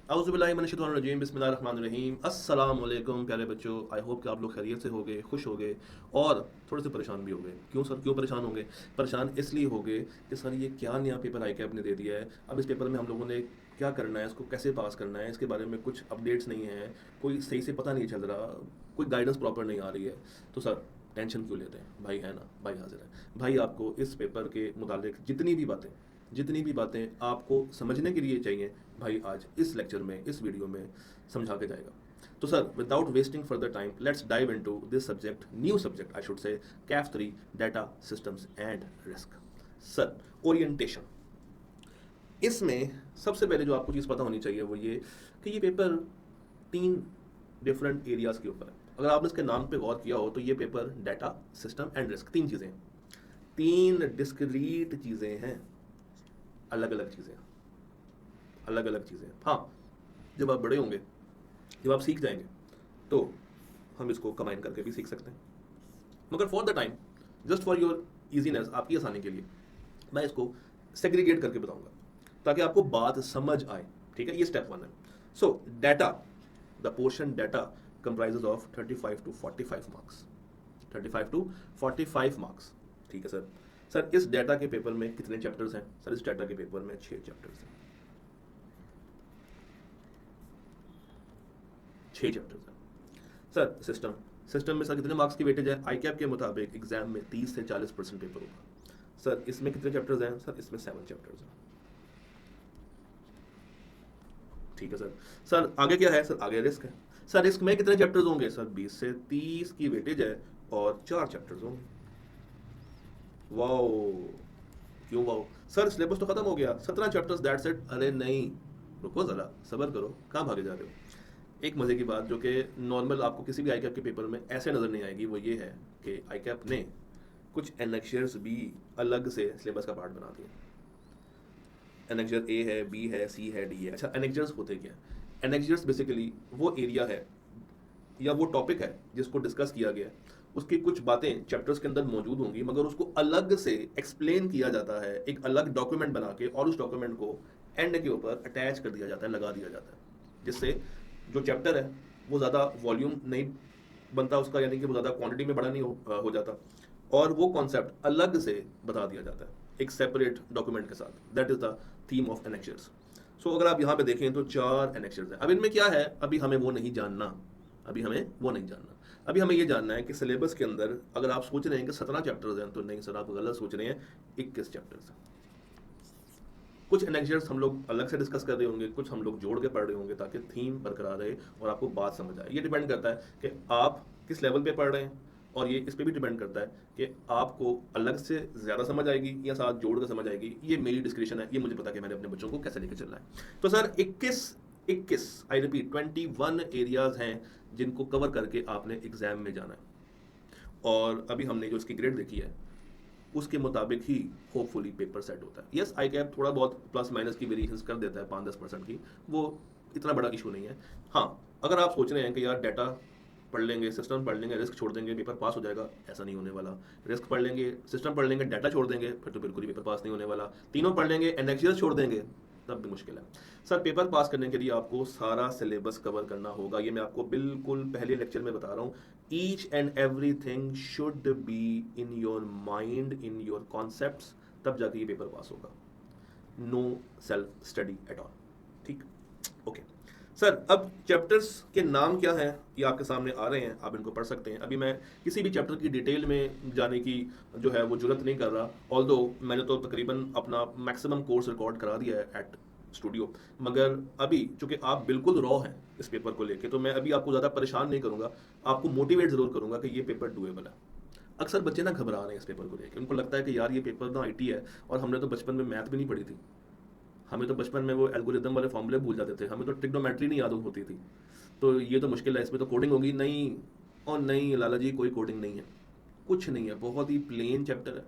औज़ुबिल्लाहिमिनश्शैतानिर्रजीम बिस्मिल्लाहिर्रहमानिर्रहीम अस्सलाम वालेकुम प्यारे बच्चों। आई होप कि आप लोग खैरियत से होगे, खुश होगे और थोड़े से परेशान भी होगे। क्यों सर, क्यों परेशान होंगे? परेशान इसलिए होगे कि सर ये क्या नया पेपर आई कैप ने दे दिया है। अब इस पेपर में हम लोगों ने क्या करना है, इसको कैसे पास करना है, इसके बारे में कुछ अपडेट्स नहीं है, कोई सही से पता नहीं चल रहा, कोई गाइडेंस प्रॉपर नहीं आ रही है। तो सर टेंशन क्यों लेते हैं? भाई है ना, भाई हाजिर है। भाई आपको इस पेपर के मुतालिक जितनी भी बातें आपको समझने के लिए चाहिए, भाई आज इस लेक्चर में, इस वीडियो में समझा के जाएगा। तो sir without wasting further time let's dive into this subject, new subject I should say, Kaif 3 data systems and risk. Sir orientation, इसमें सबसे पहले जो आपको चीज़ पता होनी चाहिए वो ये कि ये पेपर 3 डिफरेंट एरियाज़ के ऊपर है। अगर आपने इसके नाम पे गौर किया हो तो ये paper data system and risk, 3 चीज़ें हैं, 3 डिस्क्रीट चीज़ें हैं, अलग अलग चीज़ें, अलग अलग चीज़ें। हाँ, जब आप बड़े होंगे, जब आप सीख जाएंगे तो हम इसको कंबाइन करके भी सीख सकते हैं, मगर for the time, just for your easiness, आपकी आसानी के लिए मैं इसको सेग्रीगेट करके बताऊंगा ताकि आपको बात समझ आए। ठीक है, ये स्टेप 1 है। सो data, the portion data comprises of 35 to 45 marks, 35 to 45 marks. ठीक है सर। सर इस डाटा के पेपर में कितने चैप्टर्स हैं? सर इस डाटा के पेपर में 6 चैप्टर्स हैं, 6 चैप्टर्स हैं। सर सिस्टम में सर कितने मार्क्स की वेटेज है? आई कैप के मुताबिक एग्जाम में 30 से 40% पेपर होगा। सर इसमें कितने चैप्टर्स हैं? सर इसमें 7 चैप्टर्स हैं। ठीक है सर। सर आगे क्या है? सर आगे रिस्क है। सर रिस्क में कितने चैप्टर्स होंगे? सर 20 से 30 की वेटेज है और 4 चैप्टर्स होंगे। वाओ, क्यों वाओ? सर सिलेबस तो खत्म हो गया, 17 चैप्टर्स, दैट्स इट। अरे नहीं, रुको ज़रा, सब्र करो, कहाँ भागे जा रहे हो? एक मज़े की बात जो कि नॉर्मल आपको किसी भी आई कैप के पेपर में ऐसे नज़र नहीं आएगी, वो ये है कि आई कैप ने कुछ एनेक्चर्स भी अलग से सिलेबस का पार्ट बना दिए। एनेक्चर ए है, बी है, सी है, डी है। अच्छा, एनेक्चर्स होते क्या? एनेक्चर्स बेसिकली वो एरिया है या वो टॉपिक है जिसको डिस्कस किया गया है, उसकी कुछ बातें चैप्टर्स के अंदर मौजूद होंगी, मगर उसको अलग से एक्सप्लेन किया जाता है एक अलग डॉक्यूमेंट बना के, और उस डॉक्यूमेंट को एंड के ऊपर अटैच कर दिया जाता है, लगा दिया जाता है, जिससे जो चैप्टर है वो ज़्यादा वॉल्यूम नहीं बनता उसका, यानी कि वो ज़्यादा क्वांटिटी में बड़ा नहीं हो जाता, और वो कॉन्सेप्ट अलग से बता दिया जाता है एक सेपरेट डॉक्यूमेंट के साथ। That is the theme of annexures. सो अगर आप यहाँ पे देखें तो 4 एनेक्चर्स हैं। अब इनमें क्या है, अभी हमें वो नहीं जानना, अभी हमें ये जानना है कि सिलेबस के अंदर अगर आप सोच रहे हैं कि 17 चैप्टर्स हैं, तो नहीं सर, आप गलत सोच रहे हैं, 21 चैप्टर्स हैं। कुछ एनेक्चर्स हम लोग अलग से डिस्कस कर रहे होंगे, कुछ हम लोग जोड़ के पढ़ रहे होंगे ताकि थीम बरकरार रहे और आपको बात समझ आए। ये डिपेंड करता है कि आप किस लेवल पे पढ़ रहे हैं, और ये इस पे भी डिपेंड करता है कि आपको अलग से ज़्यादा समझ आएगी या साथ जोड़ कर समझ आएगी। ये मेरी डिस्क्रिप्शन है, ये मुझे पता कि मैंने अपने बच्चों को कैसे लेकर चलना है। तो सर 21 आई रिपीट 21 एरियाज़ हैं जिनको कवर करके आपने एग्ज़ाम में जाना है, और अभी हमने जो इसकी ग्रेड देखी है उसके मुताबिक ही होपफुली पेपर सेट होता है। यस, आई कैप थोड़ा बहुत प्लस माइनस की वेरिएशंस कर देता है, 5-10% की, वो इतना बड़ा इशू नहीं है। हाँ, अगर आप सोच रहे हैं कि यार डाटा पढ़ लेंगे, सिस्टम पढ़ लेंगे, रिस्क छोड़ देंगे, पेपर पास हो जाएगा, ऐसा नहीं होने वाला। रिस्क पढ़ लेंगे, सिस्टम पढ़ लेंगे, डाटा छोड़ देंगे, फिर तो बिल्कुल ही पेपर पास नहीं होने वाला। तीनों पढ़ लेंगे, एनेक्चर्स छोड़ देंगे, तब भी मुश्किल है। सर पेपर पास करने के लिए आपको सारा सिलेबस कवर करना होगा, ये मैं आपको बिल्कुल पहले लेक्चर में बता रहा हूँ। Each and everything should be in your mind, in your concepts, तब जाके ये पेपर पास होगा। No self study at all. ठीक, ओके सर। अब चैप्टर्स के नाम क्या हैं ये आपके सामने आ रहे हैं, आप इनको पढ़ सकते हैं। अभी मैं किसी भी चैप्टर की डिटेल में जाने की जो है वो जरूरत नहीं कर रहा, ऑल्दो मैंने तो तकरीबन अपना मैक्सिमम कोर्स रिकॉर्ड करा दिया है एट स्टूडियो, मगर अभी चूंकि आप बिल्कुल रॉ हैं इस पेपर को लेके, तो मैं अभी आपको ज़्यादा परेशान नहीं करूँगा, आपको मोटिवेट ज़रूर करूँगा कि ये पेपर डूएबल है। अक्सर बच्चे ना घबरा रहे हैं इस पेपर को लेकर, उनको लगता है कि यार ये पेपर ना आईटी है, और हमने तो बचपन में मैथ भी नहीं पढ़ी थी, हमें तो बचपन में वो एल्गोरिदम वाले फॉर्मूले भूल जाते थे, हमें तो ट्रिग्नोमेट्री नहीं याद होती थी, तो ये तो मुश्किल है, इसमें तो कोडिंग होगी। नहीं, और नहीं लाला जी, कोई कोडिंग नहीं है, कुछ नहीं है, बहुत ही प्लेन चैप्टर है।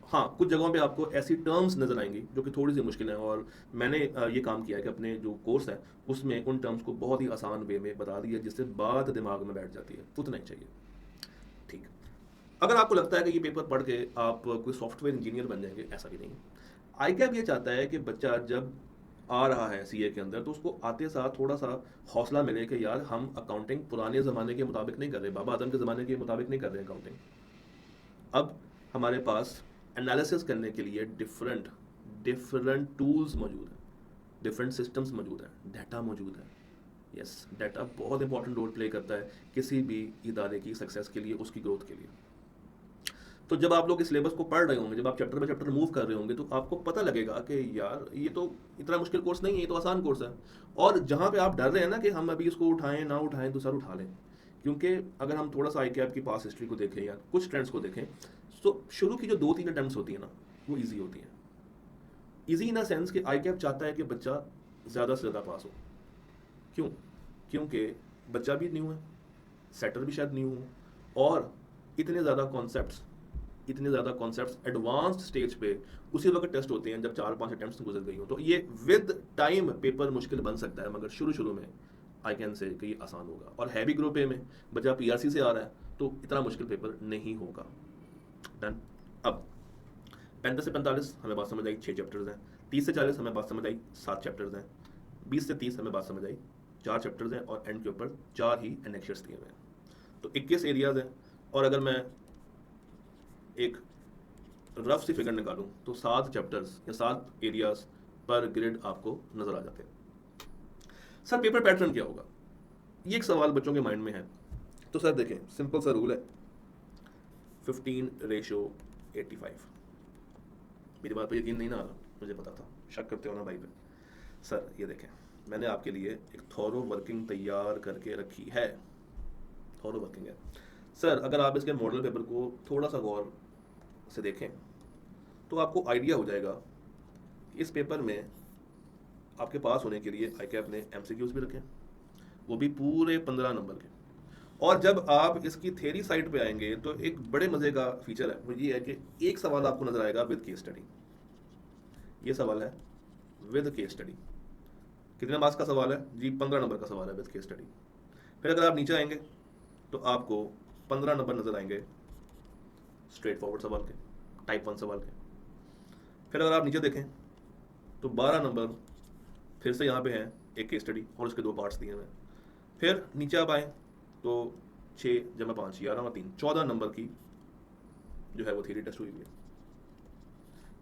हाँ, कुछ जगहों पे आपको ऐसी टर्म्स नज़र आएंगी जो कि थोड़ी सी मुश्किल हैं, और मैंने ये काम किया है कि अपने जो कोर्स है उसमें उन टर्म्स को बहुत ही आसान वे में बता दिया, जिससे बात दिमाग में बैठ जाती है, उतना ही चाहिए। ठीक, अगर आपको लगता है कि ये पेपर पढ़ के आप कोई सॉफ्टवेयर इंजीनियर बन जाएंगे, ऐसा भी नहीं है। आई कैप ये चाहता है कि बच्चा जब आ रहा है सीए के अंदर, तो उसको आते साथ थोड़ा सा हौसला मिले कि यार हम अकाउंटिंग पुराने ज़माने के मुताबिक नहीं कर रहे, बाबा आदम के ज़माने के मुताबिक नहीं कर रहे अकाउंटिंग। अब हमारे पास एनालिसिस करने के लिए डिफरेंट डिफरेंट टूल्स मौजूद हैं, डिफरेंट सिस्टम्स मौजूद हैं, डाटा मौजूद है। यस, डाटा बहुत इंपॉर्टेंट रोल प्ले करता है किसी भी इदारे की सक्सेस के लिए, उसकी ग्रोथ के लिए। तो जब आप लोग इस सिलेबस को पढ़ रहे होंगे, जब आप चैप्टर बाय चैप्टर मूव कर रहे होंगे, तो आपको पता लगेगा कि यार ये तो इतना मुश्किल कोर्स नहीं है, ये तो आसान कोर्स है। और जहाँ पे आप डर रहे हैं ना कि हम अभी इसको उठाएं ना उठाएं, तो सर उठा लें, क्योंकि अगर हम थोड़ा सा ICAP की पास हिस्ट्री को देखें या कुछ ट्रेंड्स को देखें, तो शुरू की जो 2-3 अटैम्प्ट्स होती है ना, वो ईजी होती हैं। ईजी इन अ सेंस कि ICAP चाहता है कि बच्चा ज़्यादा से ज़्यादा पास हो। क्यों? क्योंकि बच्चा भी न्यू है, सेटर भी शायद न्यू हो, और इतने ज़्यादा कॉन्सेप्ट्स एडवांस्ड स्टेज पे उसी वक्त टेस्ट होते हैं जब 4-5 अटेम्प्ट्स गुजर गई हो। तो ये विद टाइम पेपर मुश्किल बन सकता है, मगर शुरू में आई कैन से कि ये आसान होगा। और है भी ग्रुप ए में, बच्चा PRC से आ रहा है, तो इतना मुश्किल पेपर नहीं होगा। डन। अब 35 से 45 हमें बात समझ आई, 6 चैप्टर्स हैं। 30 से 40 हमें बात समझ आई, 7 चैप्टर्स हैं। 20 से 30 हमें बात समझ आई, 4 चैप्टर्स हैं, और एंड के ऊपर 4 ही एनेक्शर्स दिए हुए हैं। तो 21 एरियाज हैं, और अगर मैं एक रफ सी फिगर निकालूं तो 7 चैप्टर्स या 7 एरियाज पर ग्रिड आपको नजर आ जाते हैं। सर पेपर पैटर्न क्या होगा, ये एक सवाल बच्चों के माइंड में है। तो सर देखें, सिंपल सा रूल है 15:85। मेरी बात पर यकीन नहीं ना आ रहा, मुझे पता था, शक करते हो ना भाई पे। सर ये देखें, मैंने आपके लिए एक थॉरो वर्किंग तैयार करके रखी है, थॉरो वर्किंग है। सर अगर आप इसके मॉडल पेपर को थोड़ा सा गौर से देखें, तो आपको आइडिया हो जाएगा कि इस पेपर में आपके पास होने के लिए ICAP ने MCQs भी रखे, वो भी पूरे 15 नंबर के। और जब आप इसकी थ्योरी साइड पे आएंगे, तो एक बड़े मजे का फीचर है, वो ये है कि एक सवाल आपको नजर आएगा विद केस स्टडी। ये सवाल है विद केस स्टडी। कितने मार्क्स का सवाल है जी? 15 नंबर का सवाल है विद केस स्टडी। फिर अगर आप नीचे आएंगे तो आपको 15 नंबर नजर आएंगे स्ट्रेट फॉरवर्ड सवाल के, टाइप 1 सवाल के। फिर अगर आप नीचे देखें तो 12 नंबर फिर से यहाँ पे हैं एक केस स्टडी, और उसके 2 पार्ट्स दिए हुए हैं। फिर नीचे आप आए तो 6 जमा 5 11 और 3 14 नंबर की जो है वो थ्योरी टेस्ट हुई है।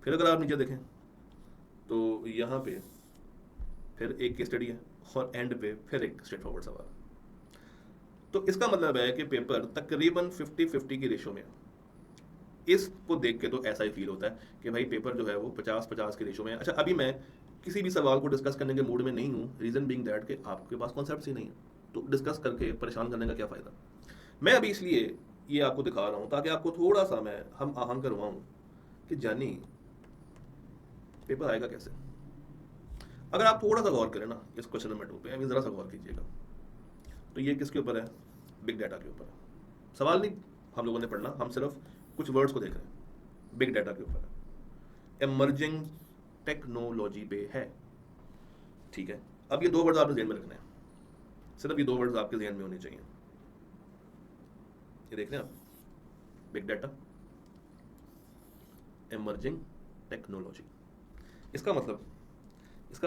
फिर अगर आप नीचे देखें तो यहाँ पे फिर एक केस स्टडी है, और एंड पे फिर एक स्ट्रेट फॉरवर्ड सवाल। तो इसका मतलब है कि पेपर तकरीबन 50-50 की रेशो में है। इसको देख के तो ऐसा ही फील होता है कि भाई पेपर जो है वो 50-50 के रेशो में है। अच्छा, अभी मैं किसी भी सवाल को डिस्कस करने के मूड में नहीं हूँ, रीजन बीइंग दैट कि आपके पास कॉन्सेप्ट ही नहीं है, तो डिस्कस करके परेशान करने का क्या फ़ायदा। मैं अभी इसलिए ये आपको दिखा रहा हूँ ताकि आपको थोड़ा सा मैं हम आहंग करवाऊँ कि जानी पेपर आएगा कैसे। अगर आप थोड़ा सा गौर करें ना इस क्वेश्चन नंबर 2 पे, अभी ज़रा सा गौर कीजिएगा, तो ये किसके ऊपर है? बिग डाटा के ऊपर है। सवाल नहीं हम लोगों ने पढ़ना, हम सिर्फ कुछ वर्ड्स को देख रहे हैं। बिग डाटा के ऊपर है, एमर्जिंग टेक्नोलॉजी पे है, ठीक है। अब ये 2 वर्ड्स आपने ध्यान में रखने हैं, सिर्फ ये 2 वर्ड्स आपके ध्यान में होने चाहिए। ये देख रहे हैं आप, बिग डाटा, एमर्जिंग टेक्नोलॉजी। इसका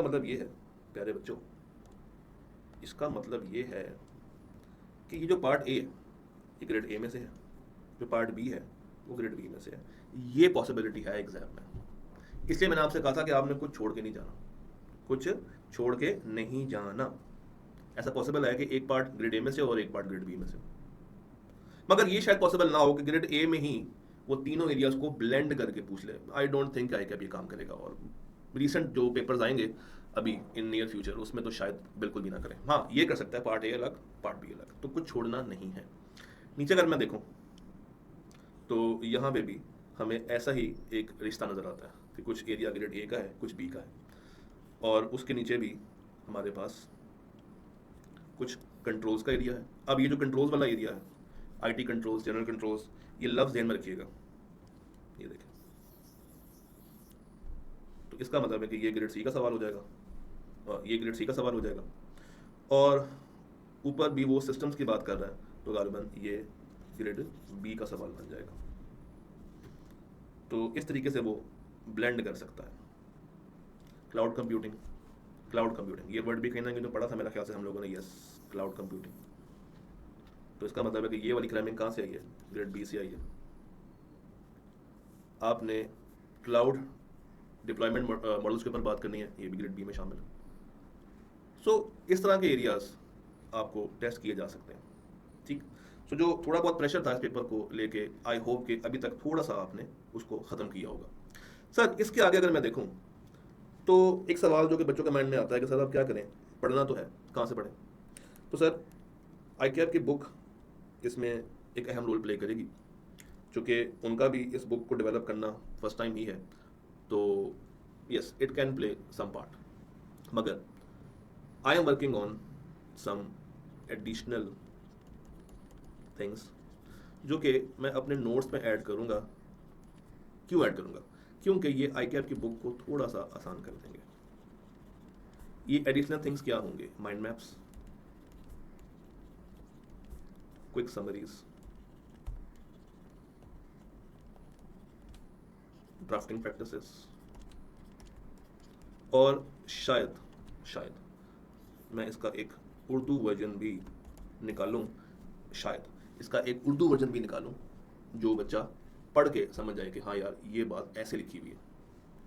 मतलब ये है प्यारे बच्चों, इसका मतलब ये है कि ये जो पार्ट ए है ये ग्रेड ए में से है, जो पार्ट बी है वो ग्रेड बी में से है। ये पॉसिबिलिटी है एग्जाम में, इसलिए मैंने आपसे कहा था कि आपने कुछ छोड़ के नहीं जाना, कुछ छोड़ के नहीं जाना। ऐसा पॉसिबल है कि एक पार्ट ग्रेड ए में से और एक पार्ट ग्रेड बी में से, मगर ये शायद पॉसिबल ना हो कि ग्रेड ए में ही वो तीनों एरियाज को ब्लेंड करके पूछ ले। आई डोंट थिंक ICAP ये काम करेगा, और रिसेंट जो पेपर्स आएंगे अभी इन नियर फ्यूचर उसमें तो शायद बिल्कुल भी ना करें। हाँ ये कर सकता है, पार्ट ए अलग पार्ट बी अलग, तो कुछ छोड़ना नहीं है। नीचे अगर मैं देखूं तो यहाँ पे भी हमें ऐसा ही एक रिश्ता नज़र आता है कि कुछ एरिया ग्रेड ए का है, कुछ बी का है, और उसके नीचे भी हमारे पास कुछ कंट्रोल्स का एरिया है। अब ये जो कंट्रोल्स वाला एरिया है, IT कंट्रोल्स, जनरल कंट्रोल्स, ये लफ्ज़ ध्यान में रखिएगा, ये देखें। तो इसका मतलब है कि ये ग्रेड सी का सवाल हो जाएगा, और ये ग्रेड सी का सवाल हो जाएगा, और ऊपर भी वो सिस्टम्स की बात कर रहा है, तो गालिबन ये ग्रेड बी का सवाल बन जाएगा। तो इस तरीके से वो ब्लेंड कर सकता है। क्लाउड कंप्यूटिंग, क्लाउड कंप्यूटिंग, ये वर्ड भी कहीं ना कहीं तो पढ़ा था मेरा ख्याल से हम लोगों ने, यस क्लाउड कंप्यूटिंग। तो इसका मतलब है कि ये वाली क्राइमिंग कहाँ से आई है, ग्रेड बी से आई है। आपने क्लाउड डिप्लॉयमेंट मॉडल्स के ऊपर बात करनी है, ये भी ग्रेड बी में शामिल है। सो इस तरह के एरियाज आपको टेस्ट किए जा सकते हैं, ठीक। सो जो थोड़ा बहुत प्रेशर था इस पेपर को लेके, आई होप कि अभी तक थोड़ा सा आपने उसको ख़त्म किया होगा। सर इसके आगे अगर मैं देखूं तो एक सवाल जो कि बच्चों के माइंड में आता है कि सर आप क्या करें, पढ़ना तो है, कहाँ से पढ़ें। तो सर ICAP की बुक इसमें एक अहम रोल प्ले करेगी, चूँकि उनका भी इस बुक को डेवलप करना फर्स्ट टाइम ही है, तो yes it can play some part. मगर I am working on some additional things जो कि मैं अपने नोट्स में ऐड करूँगा। क्यों ऐड करूँगा, क्योंकि ये ICAP की बुक को थोड़ा सा आसान कर देंगे। ये एडिशनल थिंग्स क्या होंगे, mind maps, quick summaries, drafting practices, और शायद मैं इसका एक उर्दू वर्जन भी निकालूं, शायद इसका एक उर्दू वर्जन भी निकालूं जो बच्चा पढ़ के समझ जाए कि हाँ यार ये बात ऐसे लिखी हुई है।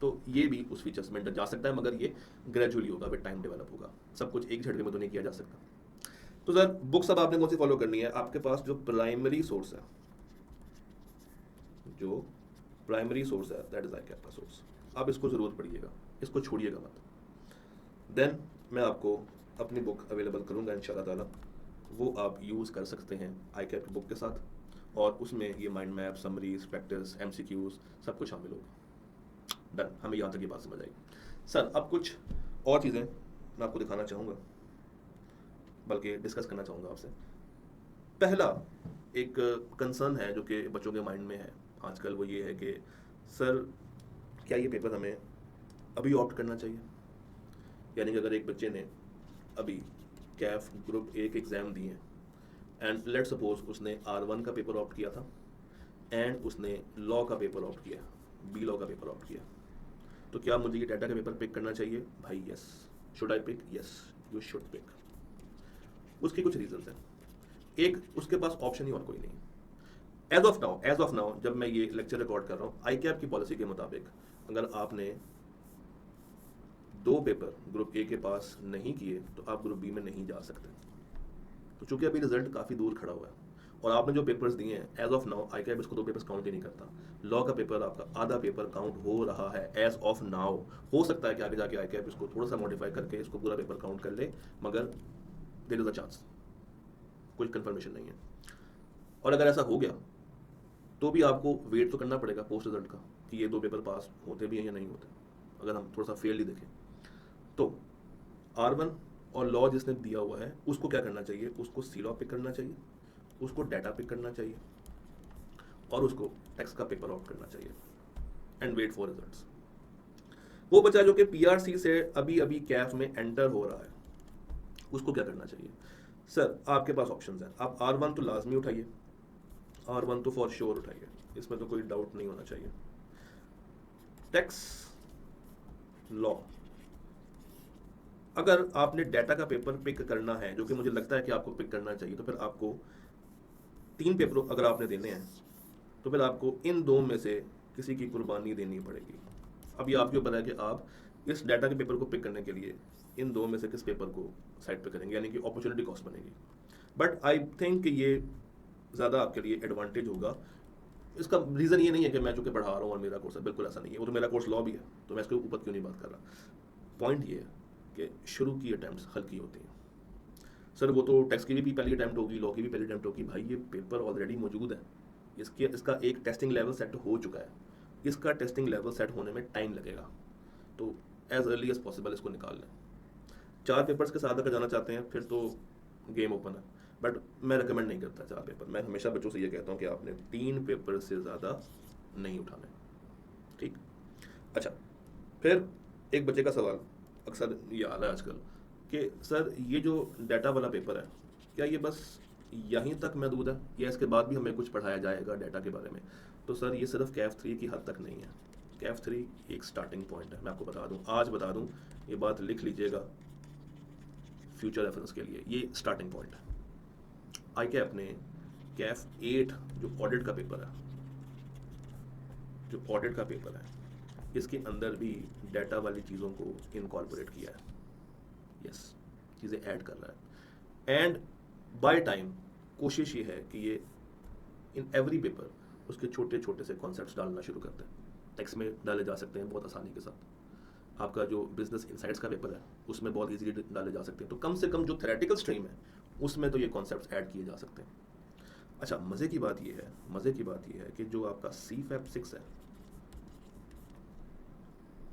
तो ये भी उस फीचर्स में जा सकता है, मगर ये ग्रेजुअली होगा, विद टाइम डेवलप होगा, सब कुछ एक झटके में तो नहीं किया जा सकता। तो सर बुक्स अब आपने कौन सी फॉलो करनी है, आपके पास जो प्राइमरी सोर्स है, जो प्राइमरी सोर्स है दैट इज ICAP का सोर्स, आप इसको ज़रूर पढ़िएगा, इसको छोड़िएगा मत। देन मैं आपको अपनी बुक अवेलेबल करूँगा इंशाल्लाह ताला, वो आप यूज़ कर सकते हैं ICAP की बुक के साथ, और उसमें ये mind map, summaries, practice, MCQs सब कुछ शामिल होगा। डन, हमें यहाँ तक ये बात समझ आई। सर अब कुछ और चीज़ें मैं आपको दिखाना चाहूँगा, बल्कि डिस्कस करना चाहूँगा आपसे। पहला एक कंसर्न है जो कि बच्चों के माइंड में है आजकल, वो ये है कि सर क्या ये पेपर हमें अभी ऑप्ट करना चाहिए। यानी कि अगर एक बच्चे ने अभी कैफ ग्रुप A के एग्ज़ाम दिए एंड लेट सपोज उसने R1 का पेपर ऑप्ट किया था एंड उसने लॉ का पेपर ऑप्ट किया, B लॉ का पेपर ऑप्ट किया, तो क्या मुझे ये डाटा का पेपर पिक करना चाहिए? भाई yes, should I pick? Yes you should pick. उसके कुछ रीजंस हैं। एक, उसके पास ऑप्शन ही और कोई नहीं। एज ऑफ नाउ जब मैं ये लेक्चर रिकॉर्ड कर रहा हूँ, ICAP की पॉलिसी के मुताबिक अगर आपने 2 पेपर ग्रुप A के पास नहीं किए तो आप ग्रुप B में नहीं जा सकते। तो चूंकि अभी रिजल्ट काफ़ी दूर खड़ा हुआ है और आपने जो पेपर्स दिए हैं, एज ऑफ नाउ ICAP इसको 2 पेपर्स काउंट ही नहीं करता। लॉ का पेपर आपका आधा पेपर काउंट हो रहा है एज ऑफ नाउ। हो सकता है कि आगे जाके ICAP इसको थोड़ा सा मॉडिफाई करके इसको पूरा पेपर काउंट कर ले, मगर देयर इज अ चांस, कोई कंफर्मेशन नहीं है। और अगर ऐसा हो गया तो भी आपको वेट तो करना पड़ेगा पोस्ट रिजल्ट का कि ये 2 पेपर पास होते भी हैं या नहीं होते। अगर हम थोड़ा सा फेल ही देखें तो R1 और लॉ जिसने दिया हुआ है उसको क्या करना चाहिए, उसको C लॉ पिक करना चाहिए, उसको डाटा पिक करना चाहिए और उसको टैक्स का पेपर आउट करना चाहिए एंड वेट फॉर रिजल्ट्स। वो बच्चा जो कि PRC से अभी अभी कैफ में एंटर हो रहा है, उसको क्या करना चाहिए? सर आपके पास ऑप्शंस हैं। आप R1 तो लाजमी उठाइए, R1 तो फॉर श्योर उठाइए, इसमें तो कोई डाउट नहीं होना चाहिए। टैक्स, लॉ, अगर आपने डाटा का पेपर पिक करना है, जो कि मुझे लगता है कि आपको पिक करना चाहिए, तो फिर आपको 3 पेपर अगर आपने देने हैं तो फिर आपको इन 2 में से किसी की कुर्बानी देनी पड़ेगी। अब ये आपके ऊपर है कि आप इस डाटा के पेपर को पिक करने के लिए इन 2 में से किस पेपर को साइड पे करेंगे, यानी कि अपॉर्चुनिटी कॉस्ट बनेगी। बट आई थिंक कि ये ज़्यादा आपके लिए एडवांटेज होगा। इसका रीज़न ये नहीं है कि मैं जो कि पढ़ा रहा हूँ और मेरा कोर्स है, बिल्कुल ऐसा नहीं है। वो तो मेरा कोर्स लॉ भी है, तो मैं इसके ऊपर क्यों नहीं बात कर रहा। पॉइंट ये है कि शुरू की अटैम्प्ट्स हल्की होती हैं। सर वो तो टैक्स की भी पहली अटैम्प्ट होगी, लॉ की भी पहली अटैम्प्ट होगी। भाई ये पेपर ऑलरेडी मौजूद है, इसका एक टेस्टिंग लेवल सेट हो चुका है, इसका टेस्टिंग लेवल सेट होने में टाइम लगेगा, तो एज अर्ली एज पॉसिबल इसको निकाल लें। 4 पेपर्स के साथ अगर जाना चाहते हैं फिर तो गेम ओपन है, बट मैं रिकमेंड नहीं करता 4 पेपर। मैं हमेशा बच्चों से ये कहता हूँ कि आपने 3 पेपर से ज़्यादा नहीं उठाने, ठीक। अच्छा, फिर एक बच्चे का सवाल अक्सर ये आ रहा है आजकल कि सर ये जो डाटा वाला पेपर है, क्या ये बस यहीं तक महदूद है या इसके बाद भी हमें कुछ पढ़ाया जाएगा डाटा के बारे में? तो सर ये सिर्फ कैफ 3 की हद तक नहीं है। कैफ 3 एक स्टार्टिंग पॉइंट है। मैं आपको बता दूं, आज बता दूं, ये बात लिख लीजिएगा फ्यूचर रेफरेंस के लिए, ये स्टार्टिंग पॉइंट है। आई कैप ने कैफ 8 जो ऑडिट का पेपर है, जो ऑडिट का पेपर है, इसके अंदर भी डाटा वाली चीज़ों को इनकॉर्पोरेट किया है। यस, चीज़ें ऐड कर रहा है। एंड बाय टाइम कोशिश ये है कि ये इन एवरी पेपर उसके छोटे छोटे से कॉन्सेप्ट्स डालना शुरू करते हैं। टेक्स्ट में डाले जा सकते हैं बहुत आसानी के साथ। आपका जो बिजनेस इनसाइट्स का पेपर है उसमें बहुत इजीली डाले जा सकते हैं। तो कम से कम जो थेरेटिकल स्ट्रीम है उसमें तो ये कॉन्सेप्ट्स ऐड किए जा सकते हैं। अच्छा, मज़े की बात ये है कि जो आपका CFAP 6 है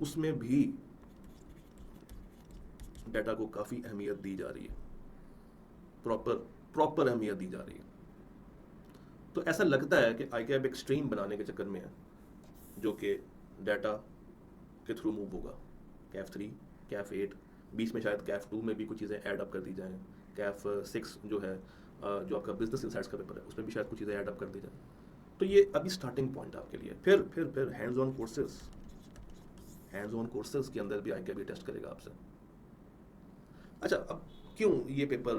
उसमें भी डाटा को काफ़ी अहमियत दी जा रही है, प्रॉपर अहमियत दी जा रही है। तो ऐसा लगता है कि आई कैप एक स्ट्रीम बनाने के चक्कर में है जो कि डाटा के थ्रू मूव होगा। कैफ 3, कैफ 8, बीच में शायद कैफ 2 में भी कुछ चीज़ें ऐड अप कर दी जाएँ। कैफ 6 जो है, जो आपका बिजनेस इनसाइट्स का पेपर है, उसमें भी शायद कुछ चीज़ें ऐड अप कर दी जाएँ। तो ये अभी स्टार्टिंग पॉइंट है आपके लिए। फिर हैंड्स ऑन कोर्सेज के अंदर भी आई कैप भी टेस्ट करेगा आपसे। अच्छा, अब क्यों ये पेपर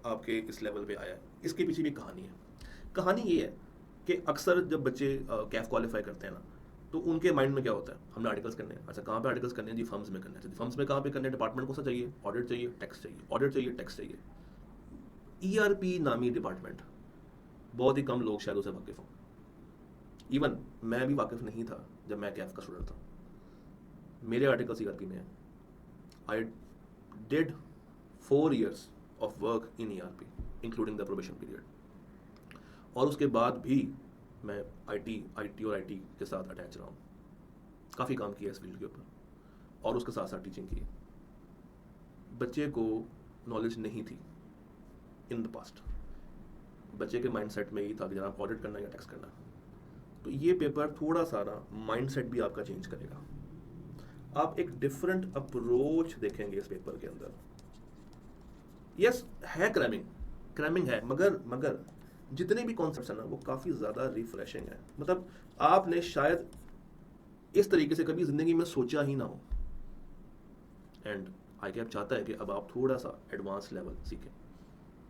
आपके इस लेवल पे आया है, इसके पीछे भी कहानी है। कहानी ये है कि अक्सर जब बच्चे कैफ क्वालिफाई करते हैं ना, तो उनके माइंड में क्या होता है, हमने आर्टिकल्स करने हैं। अच्छा, कहाँ पे आर्टिकल्स करने हैं जी? फर्म्स में करने हैं। फर्म्स में कहाँ पे करने हैं? डिपार्टमेंट कौन सा चाहिए? ऑडिट चाहिए, टैक्स चाहिए, ऑडिट चाहिए, टैक्स चाहिए। ERP नामी डिपार्टमेंट, बहुत ही कम लोग शायद उसे वाकिफ हों। इवन मैं भी वाकिफ नहीं था जब मैं कैफ का स्टूडेंट था। मेरे आर्टिकल्स ERP में है। I did 4 years of work in ERP, including the probation period. और उसके बाद भी मैं IT और IT के साथ अटैच रहा हूँ। काफ़ी काम किया इस फील्ड के ऊपर और उसके साथ साथ टीचिंग की। बच्चे को नॉलेज नहीं थी इन द पास्ट। बच्चे के माइंडसेट में यही था कि जनाब ऑडिट करना या टैक्स करना। तो ये पेपर थोड़ा सा ना माइंडसेट भी आपका चेंज करेगा। आप एक डिफरेंट अप्रोच देखेंगे इस पेपर के अंदर। यस, है क्रैमिंग है, मगर जितने भी कॉन्सेप्ट्स हैं ना वो काफ़ी ज़्यादा रिफ्रेशिंग है। मतलब आपने शायद इस तरीके से कभी ज़िंदगी में सोचा ही ना हो। एंड आई कैप चाहता है कि अब आप थोड़ा सा एडवांस लेवल सीखें।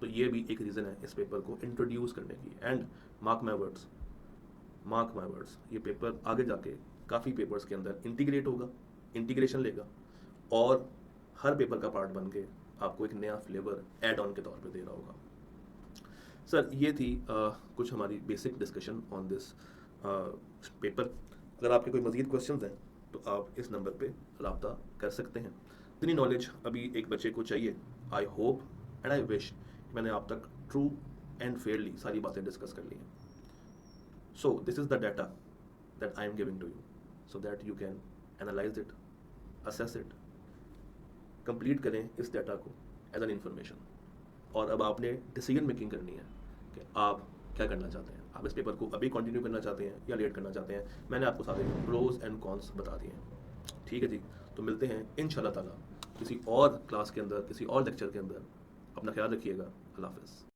तो ये भी एक रीज़न है इस पेपर को इंट्रोड्यूस करने की। एंड मार्क माई वर्ड्स, ये पेपर आगे जाके काफ़ी पेपर्स के अंदर इंटीग्रेशन लेगा और हर पेपर का पार्ट बन के आपको एक नया फ्लेवर ऐड ऑन के तौर पे दे रहा होगा। सर, ये थी कुछ हमारी basic discussion on this paper. अगर आपके कोई मज़ीद क्वेश्चंस हैं तो आप इस नंबर पे रब्ता कर सकते हैं। इतनी नॉलेज अभी एक बच्चे को चाहिए। I hope and I wish मैंने आप तक ट्रू एंड फेयरली सारी बातें डिस्कस कर ली हैं। So this is the data that I am giving to you so that you can analyse it, assess it, complete करें इस डाटा को एज एन इंफॉर्मेशन। और अब आपने डिसीजन मेकिंग करनी है कि आप क्या करना चाहते हैं। आप इस पेपर को अभी कंटिन्यू करना चाहते हैं या लेट करना चाहते हैं। मैंने आपको सारे प्रोज एंड कॉन्स बता दिए हैं। ठीक है जी, तो मिलते हैं इंशाल्लाह ताला किसी और क्लास के अंदर, किसी और लेक्चर के अंदर। अपना ख्याल रखिएगा। अल्लाह हाफ़िज़।